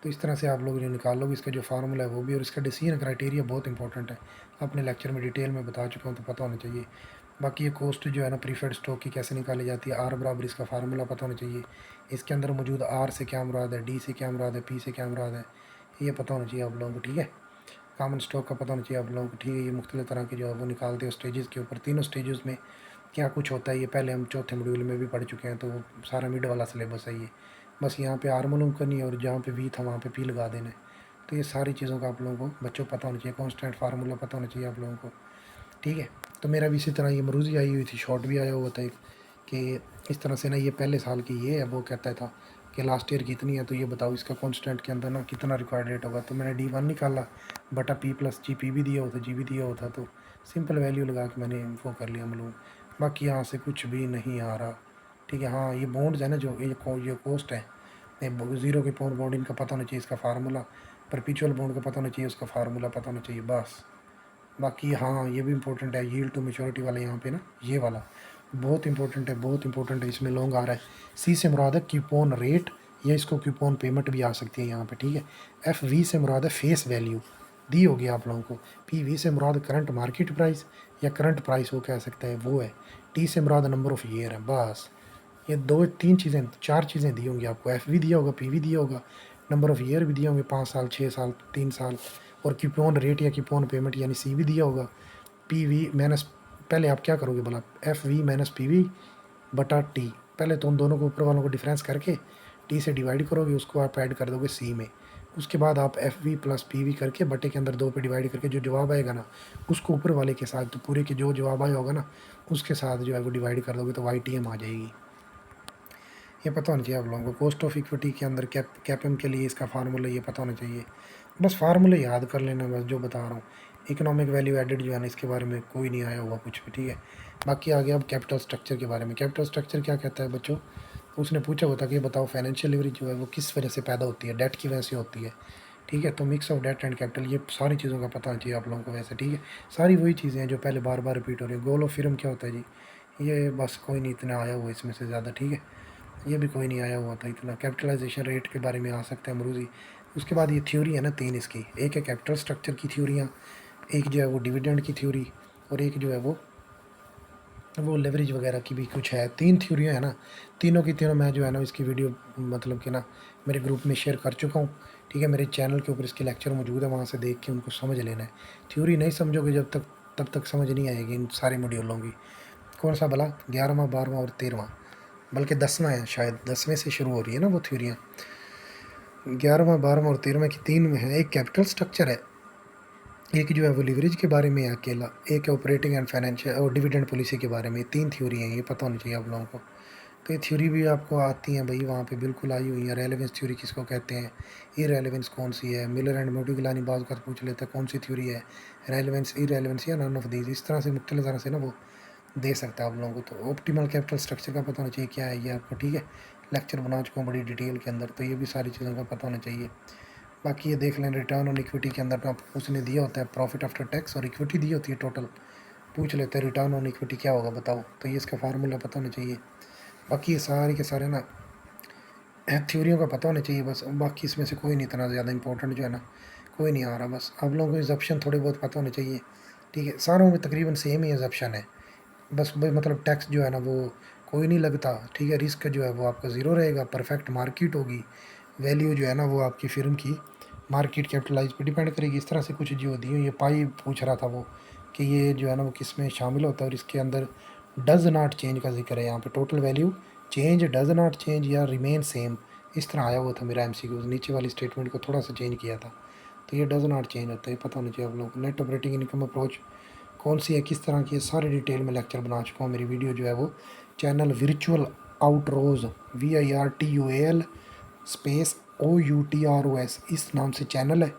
तो इस तरह से आप लोग जो निकाल लोगे, इसका जो फार्मूला है वो भी, और इसका डिसीजन क्राइटेरिया बहुत इंपॉर्टेंट है, अपने लेक्चर में डिटेल में बता चुका हूँ, तो पता होना चाहिए। बाकी ये कॉस्ट जो है ना प्रीफर्ड स्टॉक की कैसे निकाली जाती है, आर बराबर इसका फार्मूला पता होना चाहिए, इसके अंदर मौजूद आर से क्या मुराद है, डी से क्या मुराद है, पी से क्या मुराद है, ये पता होना चाहिए आप लोगों को, ठीक है। कॉमन स्टॉक का पता होना चाहिए आप लोगों को, ठीक है। ये मुख्तलिफ तरह के जो है वो निकालते हो स्टेजेस के ऊपर, तीनों स्टेजेस में क्या कुछ होता है, ये पहले हम चौथे मॉड्यूल में भी पढ़ चुके हैं, तो वो सारा मिड वाला सिलेबस है ये, बस यहाँ पे आर मालूम करनी है और जहाँ पे वी था वहाँ पे पी लगा देना है। तो ये सारी चीज़ों का आप लोगों को बच्चों को पता होना चाहिए, कॉन्स्टेंट फार्मूला पता होना चाहिए आप लोगों को, ठीक है। तो मेरा भी इसी तरह ये मरूज़ी आई हुई थी, शॉर्ट भी आया हुआ था एक, कि इस तरह से ना ये पहले साल की ये है, वो कहता था कि लास्ट ईयर कितनी है, तो ये बताओ इसका कॉन्स्टेंट के अंदर ना कितना रिक्वायर्ड रेट होगा, तो मैंने D1 निकाला, बटा P प्लस जी पी भी दिया होता, जी भी दिया होता, तो सिंपल वैल्यू लगा के मैंने वो कर लिया मालूम। बाकी यहाँ से कुछ भी नहीं आ रहा, ठीक है। हाँ, ये बॉन्ड्स है ना, जो ये कॉस्ट है, ज़ीरो के पॉइंट बॉन्ड इनका पता होना चाहिए, इसका फार्मूला, परपिचुअल बॉन्ड का पता होना चाहिए, उसका फार्मूला पता होना चाहिए, बस। बाकी हाँ, ये भी इंपॉर्टेंट है, यील्ड टू मेच्योरिटी वाला यहाँ पे ना, ये वाला बहुत इंपॉर्टेंट है, बहुत इंपॉर्टेंट है, इसमें लॉन्ग आ रहा है। सी से मुराद है क्यूपोन रेट, या इसको क्यूपोन पेमेंट भी आ सकती है यहाँ पे, ठीक है। FV से मुराद है फेस वैल्यू, दी होगी आप लोगों को। PV से मुराद करंट मार्केट प्राइस, या करंट प्राइस वो कह सकता है, वो है। T से मुराद नंबर ऑफ़ ईयर है, बस। ये दो तीन चीज़ें, चार चीज़ें दी होंगी आपको, FV दिया होगा, PV दिया होगा, नंबर ऑफ़ ईयर भी दिए होंगे, 5 साल, 6 साल, 3 साल, और क्यूपोन रेट या क्यूपोन पेमेंट यानी C भी दिया होगा। PV माइनस, पहले आप क्या करोगे भला, FV माइनस PV बटा T, पहले तो उन दोनों को ऊपर वालों को डिफरेंस करके T से डिवाइड करोगे, उसको आप ऐड कर दोगे C में, उसके बाद आप FV प्लस PV करके बटे के अंदर 2 पे डिवाइड करके जो जवाब आएगा ना, उसको ऊपर वाले के साथ, तो पूरे के जो जवाब आया होगा ना उसके साथ जो है वो डिवाइड कर दोगे, तो YTM आ जाएगी। ये पता होना चाहिए आप लोगों को। कॉस्ट ऑफ इक्विटी के अंदर कैपएम के लिए इसका फार्मूला ये पता होना चाहिए, बस फार्मूले याद कर लेना, बस जो बता रहा हूँ। इकोनॉमिक वैल्यू एडेड जो है ना, इसके बारे में कोई नहीं आया हुआ कुछ भी, ठीक है। बाकी आ गया अब कैपिटल स्ट्रक्चर के बारे में। कैपिटल स्ट्रक्चर क्या कहता है बच्चों, उसने पूछा हुआ था कि बताओ फाइनेंशियल लिवरेज जो है वो किस वजह से पैदा होती है, डेट की वजह से होती है, ठीक है। तो mix of debt and capital, ये सारी चीज़ों का पता होना चाहिए आप लोगों को वैसे, ठीक है। सारी वही चीज़ें हैं जो पहले बार बार रिपीट हो रही है। गोल ऑफ फिल्म क्या होता है जी, ये बस कोई नहीं इतना आया हुआ इसमें से ज़्यादा, ठीक है। ये भी कोई नहीं आया हुआ था इतना। कैपिटलाइजेशन रेट के बारे में आ सकता है मरूजी। उसके बाद ये थ्योरी है ना 3 इसकी, एक है कैपिटल स्ट्रक्चर की थ्योरियाँ, एक जो है वो डिविडेंड की थ्योरी, और एक जो है वो लेवरेज वगैरह की भी कुछ है। 3 थ्योरियाँ है ना, तीनों की तीनों मैं जो है ना इसकी वीडियो मतलब कि ना मेरे ग्रुप में शेयर कर चुका हूँ, ठीक है। मेरे चैनल के ऊपर इसके लेक्चर मौजूद है, वहाँ से देख के उनको समझ लेना है। थ्योरी नहीं समझोगे जब तक, तब तक समझ नहीं आएगी इन सारे मॉड्यूलों की। कौन सा भला, 11वां 12वां और 13वां, बल्कि 10वां है शायद, 10वें से शुरू हो रही है ना वो थ्योरियाँ। 11वां 12वां और 13वां की 3 में है। एक कैपिटल स्ट्रक्चर है, एक जो है वो लिवरेज के बारे में है अकेला, एक है ऑपरेटिंग एंड फाइनेंशियल और डिविडेंड पॉलिसी के बारे में। 3 थ्योरी हैं, ये पता होनी चाहिए आप लोगों को। तो ये थ्योरी भी आपको आती हैं भाई, वहाँ पे बिल्कुल आई हुई है। रेलेवेंस थ्योरी किसको कहते हैं, इरेलेवेंस कौन सी है, मिलर एंड मोडिग्लानी बाज़ का पूछ लेता है कौन सी थ्योरी है, रेलेवेंस इरेलेवेंस या नन ऑफ दीज, इस तरह से मुख्तलिफ तरह से ना वो दे सकता है आप लोगों को। तो ऑप्टिमल कैपिटल स्ट्रक्चर का पता होना चाहिए क्या है ये आपको, ठीक है। लेक्चर बना चुका हूँ बड़ी डिटेल के अंदर, तो ये भी सारी चीज़ों का पता होना चाहिए। बाकी ये देख लें, रिटर्न ऑन इक्विटी के अंदर आप उसने दिया होता है प्रॉफिट आफ्टर टैक्स, और इक्विटी दी होती है टोटल। पूछ लेते हैं रिटर्न ऑन इक्विटी क्या होगा बताओ, तो ये इसका फार्मूला पता होना चाहिए। बाकी ये सारे के सारे ना थ्योरियों का पता होना चाहिए बस। बाकी इसमें से कोई नहीं इतना ज़्यादा इंपॉर्टेंट जो है ना, कोई नहीं आ रहा। बस आप लोगों को एग्जप्शन थोड़े बहुत पता होने चाहिए, ठीक है। सारों में तकरीबन सेम ही एग्जप्शन है, बस भाई मतलब टैक्स जो है ना वो कोई नहीं लगता, ठीक है। रिस्क जो है वो आपका ज़ीरो रहेगा, परफेक्ट मार्केट होगी, वैल्यू जो है ना वो आपकी फ़िल्म की मार्केट कैपिटलाइज पे डिपेंड करेगी। इस तरह से कुछ जो दी हुई ये पाई पूछ रहा था वो, कि ये जो है ना वो किस में शामिल होता है, और इसके अंदर डज नॉट चेंज का जिक्र है यहाँ पे। Total value change, does not change या रिमेन सेम, इस तरह आया हुआ था मेरा एमसीक्यू। नीचे वाली स्टेटमेंट को थोड़ा सा चेंज किया था, तो ये डज नॉट चेंज होता है, पता होना चाहिए आप लोगों को। नेट ऑपरेटिंग इनकम अप्रोच कौन सी है, किस तरह की है, सारे डिटेल में लेक्चर बना चुका हूँ। मेरी वीडियो जो है वो channel virtual outros, VIRTUAL space OUTROS, इस नाम से चैनल है।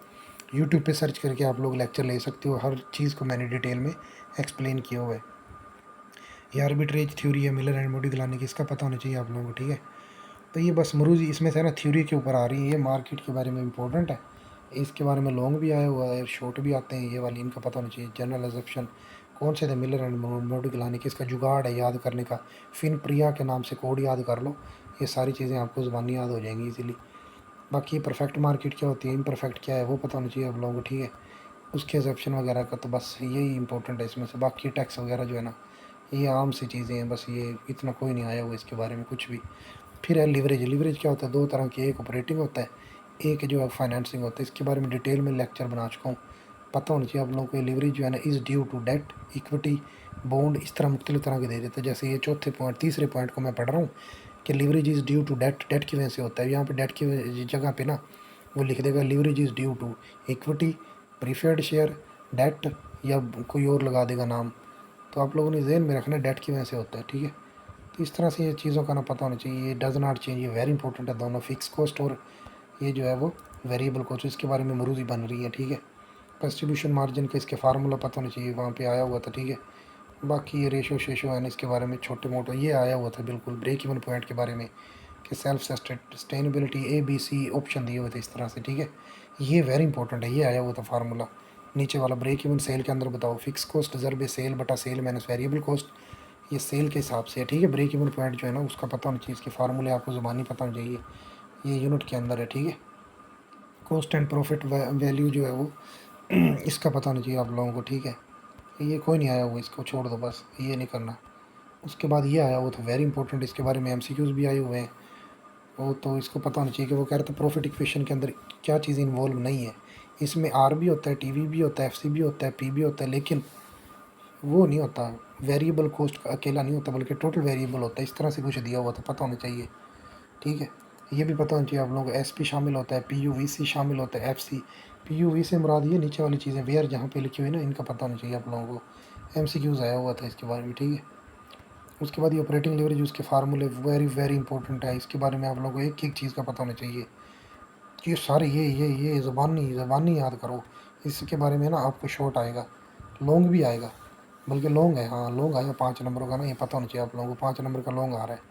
यूट्यूब पे सर्च करके आप लोग लेक्चर ले सकते हो, हर चीज़ को मैंने डिटेल में एक्सप्लेन किया हुआ है। ये आर्बिट्रेज थ्योरी है मिलर एंड मोडिग्लानी की, इसका पता होना चाहिए आप लोगों को, ठीक है। तो ये बस मरूजी इसमें से ना थ्योरी के ऊपर आ रही है, ये मार्केट के बारे में इंपॉर्टेंट है। इसके बारे में लॉन्ग भी आया हुआ है, शॉर्ट भी आते हैं ये वाली, इनका पता होना चाहिए। जनरल एजप्शन कौन से थे, मिलर एंड मोडिग्लानी की, इसका जुगाड़ है याद करने का। फिन प्रिया के नाम से कोड याद कर लो, ये सारी चीज़ें आपको ज़बानी याद हो जाएंगी इजीली। बाकी परफेक्ट मार्केट क्या होती है, इम्परफेक्ट क्या है, वो पता होना चाहिए आप लोगों को, ठीक है। उसके एजप्शन वगैरह का तो बस यही इंपॉर्टेंट है इसमें से। बाकी टैक्स वगैरह जो है ना ये आम सी चीज़ें हैं, बस ये इतना कोई नहीं आया हुआ इसके बारे में कुछ भी। फिर है लिवरेज। लिवरेज क्या होता है, 2 तरह की, एक ऑपरेटिंग होता है, एक जो है फाइनेंसिंग होता है। इसके बारे में डिटेल में लेक्चर बना चुका हूँ, पता होना चाहिए आप लोगों को। लिवरेज जो है ना is due to debt, equity, bond, इस तरह मुख्तलिफ तरह के दे देते हैं। जैसे ये चौथे पॉइंट, तीसरे पॉइंट को मैं पढ़ रहा हूँ कि leverage is due to debt, debt की वजह से होता है। यहाँ पे डेट की जगह पे ना वो लिख देगा leverage is due to equity, preferred share, debt, या कोई और लगा देगा नाम। तो आप लोगों ने जहन में रखना डेट की वजह से होता है, ठीक है। तो इस तरह से ये चीज़ों का ना पता होना चाहिए। ये डज नॉट चेंज, ये वेरी इंपॉर्टेंट है दोनों, फिक्स कॉस्ट और ये जो है वो वेरिएबल कॉस्ट, इसके बारे में मरूजी बन रही है, ठीक है। कंट्रीब्यूशन मार्जिन का इसके फार्मूला पता होना चाहिए, वहाँ पे आया हुआ था, ठीक है। बाकी ये रेशो शेशो है ना इसके बारे में छोटे मोटे ये आया हुआ था बिल्कुल। ब्रेक इवन पॉइंट के बारे में कि सेल्फ सस्टेनेबिलिटी ABC ऑप्शन दिए हुए थे इस तरह से, ठीक है। ये वेरी इंपॉर्टेंट है, ये आया हुआ था फार्मूला। नीचे वाला ब्रेक इवन सेल के अंदर बताओ, फिक्स कॉस्ट ज़रब सेल बटा सेल माइनस वेरिएबल कॉस्ट, ये सेल के हिसाब से है, ठीक है। ब्रेक इवन पॉइंट जो है ना उसका पता होना चाहिए, इसके फार्मूले आपको ज़ुबानी पता होना चाहिए, ये यूनिट के अंदर है, ठीक है। कॉस्ट एंड प्रॉफिट वैल्यू जो है वो इसका पता होना चाहिए आप लोगों को, ठीक है। ये कोई नहीं आया हुआ, इसको छोड़ दो बस, ये नहीं करना। उसके बाद ये आया हुआ था वेरी इंपॉर्टेंट, इसके बारे में MCQs भी आए हुए हैं वो, तो इसको पता होना चाहिए कि वो कह रहे थे प्रॉफिट इक्वेशन के अंदर क्या चीज़ इन्वॉल्व नहीं है। इसमें R भी होता है, TV भी होता है, FC भी होता है, P भी होता है, लेकिन वो नहीं होता वेरिएबल कॉस्ट का अकेला नहीं होता, बल्कि टोटल वेरिएबल होता है। इस तरह से कुछ दिया हुआ था, पता होना चाहिए, ठीक है। ये भी पता होना चाहिए आप लोगों को। SP शामिल होता है, PUVC शामिल होता है, FC, PUV से मुराद ये नीचे वाली चीज़ें वेयर जहाँ पे लिखी हुई है ना, इनका पता होना चाहिए आप लोगों को। MCQs आया हुआ था इसके बारे में, ठीक है। उसके बाद ये ऑपरेटिंग लेवरेज, उसके फार्मूले वेरी वेरी इंपॉर्टेंट है, इसके बारे में आप लोगों को एक एक चीज़ का पता होना चाहिए। ये सारे ये ज़बानी याद करो इसके बारे में ना आपको शॉर्ट आएगा, लॉन्ग भी आएगा, बल्कि लॉन्ग है, हाँ लॉन्ग आएगा 5 नंबर का ना, ये पता होना चाहिए आप लोगों को 5 नंबर का लॉन्ग आ रहा है,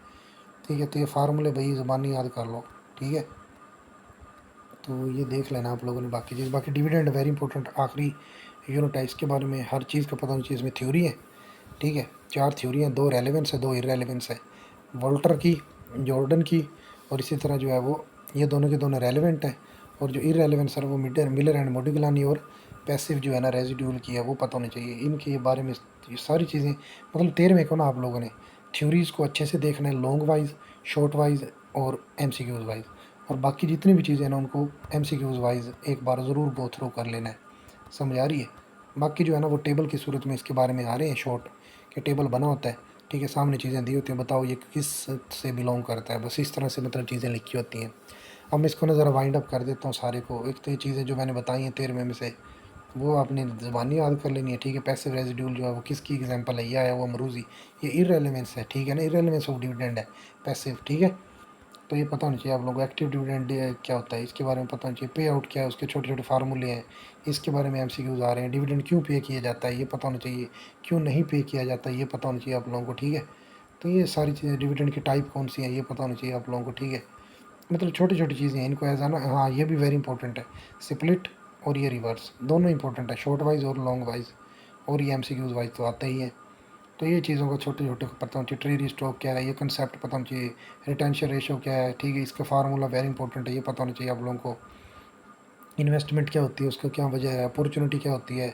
ठीक है। तो ये फार्मूले भाई ज़ुबानी याद कर लो, ठीक है। तो ये देख लेना आप लोगों ने बाकी चीज़। बाकी डिविडेंड वेरी इंपॉर्टेंट आखिरी यूनिट है, इसके बारे में हर चीज़ का पता होनी चाहिए। इसमें थ्योरी है, ठीक है, 4 थ्योरी हैं, 2 रेलेवेंस है 2 इरेलेवेंस है, वोल्टर की, जॉर्डन की, और इसी तरह जो है वो ये दोनों के दोनों रेलेवेंट हैं। और जो इरेलेवेंस है वो मिलर एंड मोडिग्लानी और पैसिव जो है ना रेजिड्यूल की है वो पता होनी चाहिए। इनके बारे में ये सारी चीज़ें मतलब 13वें को ना आप लोगों ने थ्योरीज़ को अच्छे से देखना है, लॉन्ग वाइज, शॉर्ट वाइज और MCQs वाइज। और बाकी जितनी भी चीज़ें हैं ना उनको MCQs वाइज एक बार ज़रूर गो थ्रू कर लेना है, समझ आ रही है। बाकी जो है ना वो टेबल की सूरत में इसके बारे में आ रहे हैं शॉर्ट, कि टेबल बना होता है, ठीक है, सामने चीज़ें दी होती हैं, बताओ ये किस से बिलोंग करता है, बस इस तरह से मतलब चीज़ें लिखी होती हैं। अब मैं इसको ना ज़रा वाइंड अप कर देता हूँ सारे को। एक तो ये चीज़ें जो मैंने बताई हैं 13वें में से वो आपने ज़बानी याद कर लेनी है, ठीक है। पैसिव रेजिड्यूल जो है वो किसकी एग्जांपल है, यह है वो अमरूजी, ये इररेलेवेंस है, ठीक है ना, इररेलेवेंस ऑफ डिविडेंड है पैसिव, ठीक है। तो ये पता होना चाहिए आप लोगों को। एक्टिव डिविडेंड क्या होता है इसके बारे में पता होना चाहिए। पे आउट क्या है, उसके छोटे छोटे फार्मूले हैं, इसके बारे में MCQs आ रहे हैं। डिविडेंड क्यों पे किया जाता है ये पता होना चाहिए, क्यों नहीं पे किया जाता ये पता होना चाहिए आप लोगों को, ठीक है। तो ये सारी चीज़ें, डिविडेंड की टाइप कौन सी है ये पता होना चाहिए आप लोगों को, ठीक है। मतलब छोटी छोटी चीज़ें हैं, इनको एज ना, हाँ ये भी वेरी इंपॉर्टेंट है, स्प्लिट और ये रिवर्स दोनों इंपॉर्टेंट है, शॉर्ट वाइज और लॉन्ग वाइज, और ये MCQs वाइज तो आते ही है। तो ये चीज़ों को छोटे छोटे पता होना चाहिए। ट्रेरी स्टॉक क्या है ये कंसेप्ट पता होना चाहिए, रिटेंशन रेशो क्या है, ठीक है, इसका फार्मूला वेरी इंपॉर्टेंट है ये पता होना चाहिए आप लोगों को। इन्वेस्टमेंट क्या होती है, उसका क्या वजह है, अपॉर्चुनिटी क्या होती है,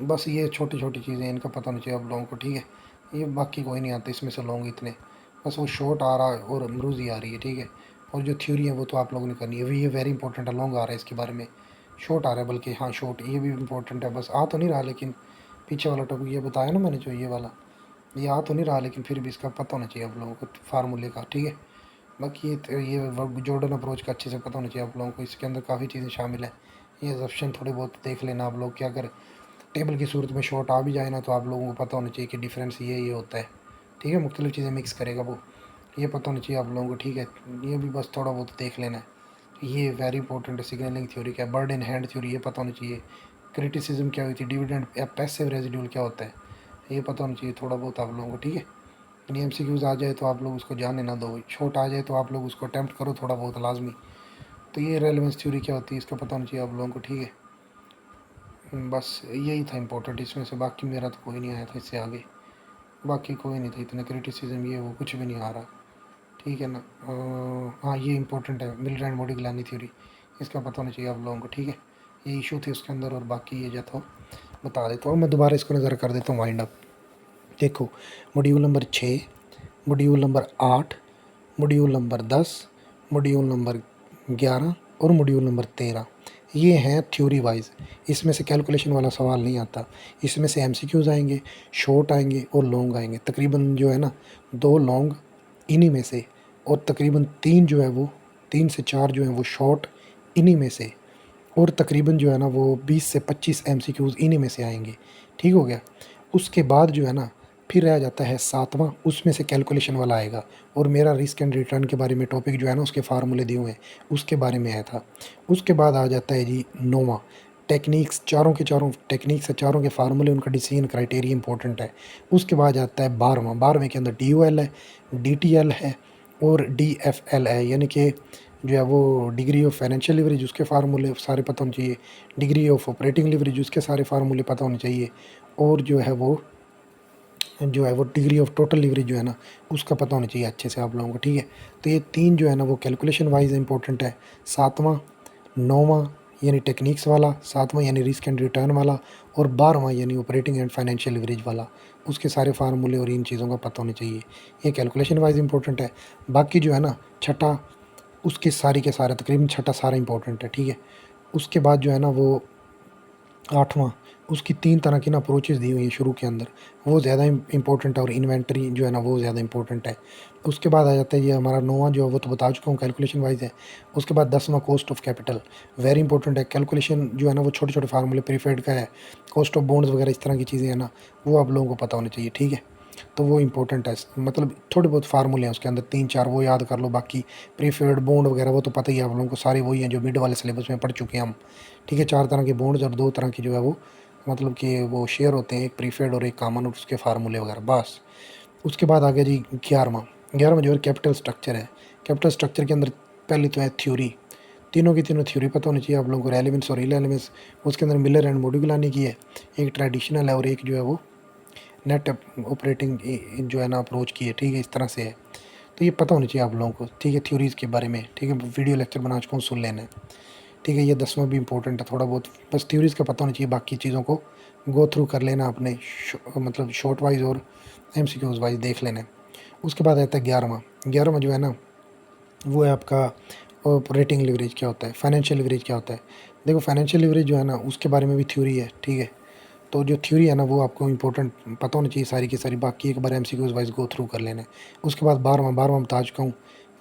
बस ये छोटी छोटी चीज़ें इनका पता होना चाहिए आप लोगों को, ठीक है। ये बाकी कोई नहीं आता इसमें से लॉन्ग इतने, बस वो शॉर्ट आ रहा है और अमरूजी आ रही है, ठीक है। और जो थ्योरी है वो तो आप लोगों ने करनी है, ये वेरी इंपॉर्टेंट है। लॉन्ग आ रहा है इसके बारे में, शॉर्ट आ रहा है बल्कि, हाँ शॉर्ट ये भी इंपॉर्टेंट है, बस आ तो नहीं रहा लेकिन पीछे वाला टॉपिक ये बताया ना मैंने, जो ये वाला ये आ तो नहीं रहा लेकिन फिर भी इसका पता होना चाहिए आप लोगों को फार्मूले का, ठीक है। बाकी ये जॉर्डन अप्रोच का अच्छे से पता होना चाहिए आप लोगों को, इसके अंदर काफ़ी चीज़ें शामिल हैं। ये ऑप्शन थोड़े बहुत देख लेना आप लोग कि अगर टेबल की सूरत में शॉर्ट आ भी जाए ना तो आप लोगों को पता होना चाहिए कि डिफरेंस ये होता है, ठीक है। मुख्तलिफ चीज़ें मिक्स करेगा वो, ये पता होना चाहिए आप लोगों को, ठीक है। ये भी बस थोड़ा बहुत देख लेना है। ये वेरी इंपॉर्टेंट है। सिग्नलिंग थ्योरी क्या है, बर्ड इन हैंड थ्योरी ये पता होना चाहिए। क्रिटिसिज्म क्या हुई थी, डिविडेंड या पैसिव रेजिड्यूल क्या होता है ये पता होना चाहिए थोड़ा बहुत आप लोगों को, ठीक है। यानी MCQs आ जाए तो आप लोग उसको जाने ना दो, छोट आ जाए तो आप लोग उसको अटैम्प्ट करो थोड़ा बहुत लाजमी। तो ये रेलेवेंस थ्योरी क्या होती है इसका पता होना चाहिए आप लोगों को, ठीक है। बस यही था इंपॉर्टेंट इसमें से, बाकी मेरा तो कोई नहीं आया था इससे आगे, बाकी कोई नहीं था इतना क्रिटिसिज्म ये वो कुछ भी नहीं आ रहा, ठीक है ना। हाँ ये इंपॉर्टेंट है, मिलर एंड मोडिग्लानी थ्योरी, इसका पता होना चाहिए आप लोगों को, ठीक है। ये इशू थे उसके अंदर, और बाकी ये जो था बता देता हूँ मैं दोबारा इसको नज़र कर देता हूँ वाइंड अप। देखो, module number 6, module number 8, module number 10, module number 11 और मॉड्यूल नंबर 13, ये हैं थ्योरी वाइज। इसमें से कैलकुलेशन वाला सवाल नहीं आता, इसमें से MCQs आएंगे, शॉर्ट आएंगे और लॉन्ग आएंगे। तकरीबन जो है ना 2 लॉन्ग इन्हीं में से, और तकरीबन 3 जो है वो 3 से 4 जो हैं वो शॉर्ट इन्हीं में से, और तकरीबन जो है ना वो 20 से 25 MCQs इन्हीं में से आएंगे, ठीक हो गया। उसके बाद जो है ना फिर रह जाता है 7वां, उसमें से कैलकुलेशन वाला आएगा, और मेरा रिस्क एंड रिटर्न के बारे में टॉपिक जो है ना उसके फार्मूले दिए हुए हैं उसके बारे में आया था। उसके बाद आ जाता है जी 9वां, टेक्निक्स, चारों के चारों टेक्निक्स है, चारों के फार्मूले, उनका डिसीजन क्राइटेरिया इंपॉर्टेंट है। उसके बाद आता है 12वां, 12वें के अंदर DOL है, DTL है और DFL है, यानी कि जो है वो डिग्री ऑफ फाइनेंशियल लिवरेज उसके फार्मूले सारे पता होने चाहिए, डिग्री ऑफ ऑपरेटिंग लिवरेज उसके सारे फार्मूले पता होने चाहिए, और जो है वो डिग्री ऑफ टोटल लिवरेज जो है ना उसका पता होना चाहिए अच्छे से आप लोगों को, ठीक है। तो ये 3 जो है ना वो कैलकुलेशन वाइज इंपॉर्टेंट है। 7वां, 9वां यानी टेक्निक्स वाला, 7वां यानी रिस्क एंड रिटर्न वाला, और 12वां यानी ऑपरेटिंग एंड फाइनेंशियल लिवरेज वाला, उसके सारे फार्मूले और इन चीज़ों का पता होना चाहिए। ये कैलकुलेशन वाइज इंपॉर्टेंट है। बाकी जो है ना छठा, उसके सारे के सारे तकरीबन छठा सारा इंपॉर्टेंट है, ठीक है। उसके बाद जो है ना वो 8वां, उसकी 3 तरह की ना अप्रोचेस दी हुई हैं शुरू के अंदर, वो ज़्यादा इंपॉर्टेंट है, और इन्वेंटरी जो है ना वो ज़्यादा इंपॉर्टेंट है। उसके बाद आ जाता है ये हमारा 9वां जो है वो तो बता चुका हूँ कैलकुलेशन वाइज है। उसके बाद 10वां cost of capital, very important है। कैलकुलेशन जो है ना वो छोटे छोटे फार्मूले प्रीफर्ड का है, कॉस्ट ऑफ बॉन्ड्स वगैरह इस तरह की चीज़ें हैं ना वो आप लोगों को पता होनी चाहिए, ठीक है। तो वो इंपॉर्टेंट है, मतलब थोड़े बहुत फार्मूले हैं उसके अंदर 3-4 वो याद कर लो, बाकी प्रीफर्ड बॉन्ड वगैरह वो तो पता ही है आप लोगों को, सारे वही हैं जो मिड वाले सिलेबस में पढ़ चुके हैं हम, ठीक है। 4 तरह के बॉन्ड्स और 2 तरह की जो है वो मतलब कि वो शेयर होते हैं, एक प्रीफर्ड और एक कॉमन, और उसके फार्मूले वगैरह बस। उसके बाद आ गया जी 11वां जो है कैपिटल स्ट्रक्चर है। कैपिटल स्ट्रक्चर के अंदर पहली तो है थ्योरी, तीनों की तीनों थ्योरी पता होनी चाहिए आप लोगों को, रेलेवेंस और इररेलेवेंस। उसके अंदर मिलर एंड मोडिकुलानी की है, एक ट्रेडिशनल है और एक जो है वो नेट ऑपरेटिंग जो है ना अप्रोच की है, ठीक है, इस तरह से है। तो ये पता होनी चाहिए आप लोगों को, ठीक है, थ्योरीज़ के बारे में, ठीक है। वीडियो लेक्चर बना चुका हूँ, सुन लेना है, ठीक है। ये 10वां भी इंपॉर्टेंट है थोड़ा बहुत, बस थ्योरीज़ का पता होना चाहिए, बाकी चीज़ों को गो थ्रू कर लेना आपने, मतलब शॉर्ट वाइज और MCQs वाइज देख लेना है। उसके बाद आता है 11वां जो है ना वो है आपका ऑपरेटिंग लिवरेज क्या होता है, फाइनेंशियल लिवरेज क्या होता है। देखो फाइनेंशियल लिवरेज जो है ना उसके बारे में भी थ्योरी है, ठीक है। तो जो थ्योरी है ना वो आपको इंपॉर्टेंट पता होनी चाहिए सारी की सारी, बाकी एक बार MCQs वाइज गो थ्रू कर लेना है। उसके बाद 12वां बता चुका हूँ,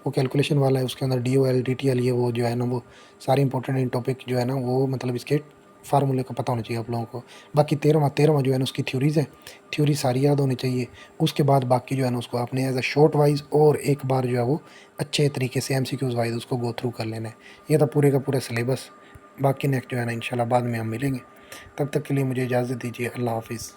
वो कैलकुलेशन वाला है, उसके अंदर DOL DTL ये वो जो है ना वो सारे इंपॉर्टेंट इन टॉपिक जो है ना वो मतलब इसके फार्मूले का पता होना चाहिए आप लोगों को। बाकी 13वां जो है ना उसकी थ्योरीज़ है, थ्योरी सारी याद होनी चाहिए। उसके बाद बाकी जो है ना उसको आपने एज अ शॉर्ट वाइज और एक बार जो है वो अच्छे तरीके से MCQs वाइज उसको गो थ्रू कर लेना है। ये था पूरे का पूरा सिलेबस। बाकी नेक्स्ट जो है ना इंशाल्लाह बाद में हम मिलेंगे, तब तक के लिए मुझे इजाज़त दीजिए। अल्लाह हाफिज़।